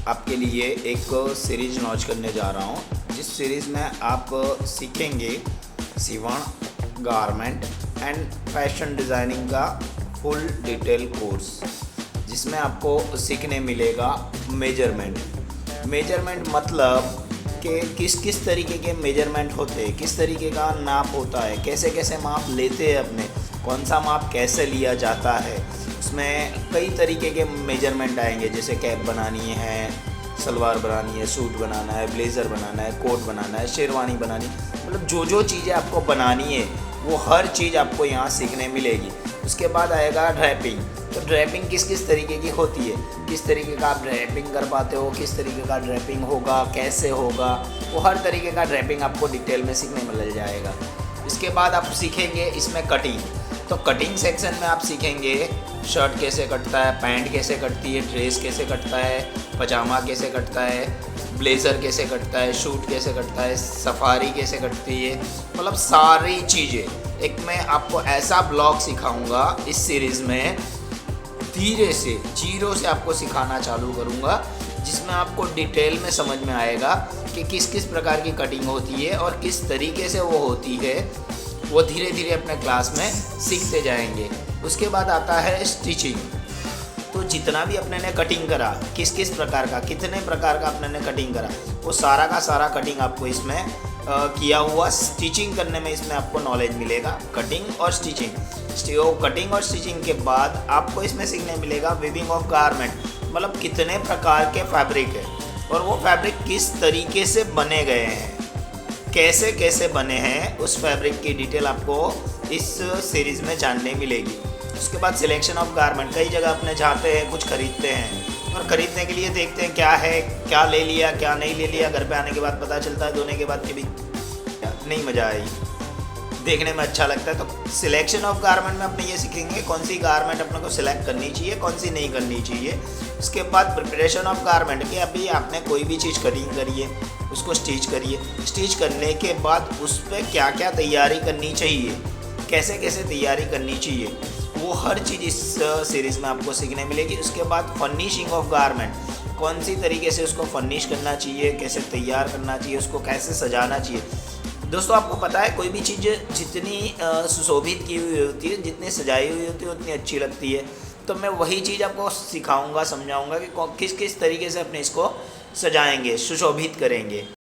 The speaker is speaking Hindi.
आपके लिए एक सीरीज लॉन्च करने जा रहा हूँ, जिस सीरीज़ में आप सीखेंगे सिवण, गारमेंट एंड फैशन डिज़ाइनिंग का फुल डिटेल कोर्स, जिसमें आपको सीखने मिलेगा मेजरमेंट मतलब कि किस किस तरीके के मेजरमेंट होते हैं, किस तरीके का नाप होता है, कैसे कैसे माप लेते हैं अपने, कौन सा माप कैसे लिया जाता है। उसमें कई तरीके के मेजरमेंट आएंगे, जैसे कैप बनानी है, सलवार बनानी है, सूट बनाना है, ब्लेज़र बनाना है, कोट बनाना है, शेरवानी बनानी, मतलब जो चीज़ें आपको बनानी है वो हर चीज़ आपको यहाँ सीखने मिलेगी। उसके बाद आएगा ड्रैपिंग। तो ड्रैपिंग किस किस तरीके की होती है, किस तरीके का आप ड्रैपिंग कर पाते हो, किस तरीके का ड्रैपिंग होगा, कैसे होगा, वो हर तरीके का ड्रैपिंग आपको डिटेल में सीखने मिल जाएगा। इसके बाद आप सीखेंगे इसमें कटिंग। तो कटिंग सेक्शन में आप सीखेंगे शर्ट कैसे कटता है, पैंट कैसे कटती है, ड्रेस कैसे कटता है, पजामा कैसे कटता है, ब्लेज़र कैसे कटता है, शूट कैसे कटता है, सफारी कैसे कटती है, मतलब सारी चीज़ें एक मैं आपको ऐसा ब्लॉग सिखाऊंगा इस सीरीज़ में, धीरे से जीरो से आपको सिखाना चालू करूंगा, जिसमें आपको डिटेल में समझ में आएगा कि किस किस प्रकार की कटिंग होती है और किस तरीके से वो होती है। वो धीरे धीरे अपने क्लास में सीखते जाएंगे। उसके बाद आता है स्टिचिंग। तो जितना भी अपने ने कटिंग करा, किस किस प्रकार का, कितने प्रकार का अपने ने कटिंग करा, वो सारा का सारा कटिंग आपको इसमें किया हुआ स्टिचिंग करने में इसमें आपको नॉलेज मिलेगा। कटिंग और स्टिचिंग, कटिंग और स्टिचिंग के बाद आपको इसमें सीखने मिलेगा वीविंग ऑफ गारमेंट, मतलब कितने प्रकार के फैब्रिक है और वो फैब्रिक किस तरीके से बने गए हैं, कैसे कैसे बने हैं, उस फैब्रिक की डिटेल आपको इस सीरीज़ में जानने मिलेगी। उसके बाद सिलेक्शन ऑफ गारमेंट। कई जगह अपने जाते हैं, कुछ खरीदते हैं और ख़रीदने के लिए देखते हैं क्या है, क्या ले लिया, क्या नहीं ले लिया। घर पे आने के बाद पता चलता है धोने के बाद कि भी नहीं मज़ा आई, देखने में अच्छा लगता है। तो सिलेक्शन ऑफ गारमेंट में अपने ये सीखेंगे कौन सी गारमेंट अपने को सिलेक्ट करनी चाहिए, कौन सी नहीं करनी चाहिए। उसके बाद प्रिपरेशन ऑफ गारमेंट कि अभी आपने कोई भी चीज़ कटिंग करी है, उसको स्टिच करिए, स्टिच करने के बाद उस पर क्या क्या तैयारी करनी चाहिए, कैसे कैसे तैयारी करनी चाहिए, वो हर चीज़ इस सीरीज़ में आपको सीखने मिलेगी। उसके बाद फर्निशिंग ऑफ गारमेंट, कौन सी तरीके से उसको फर्निश करना चाहिए, कैसे तैयार करना चाहिए, उसको कैसे सजाना चाहिए। दोस्तों आपको पता है कोई भी चीज़ जितनी सुशोभित की हुई होती है, जितनी सजाई हुई होती है, उतनी अच्छी लगती है। तो मैं वही चीज़ आपको सिखाऊंगा, समझाऊंगा कि किस किस तरीके से अपने इसको सजाएंगे, सुशोभित करेंगे।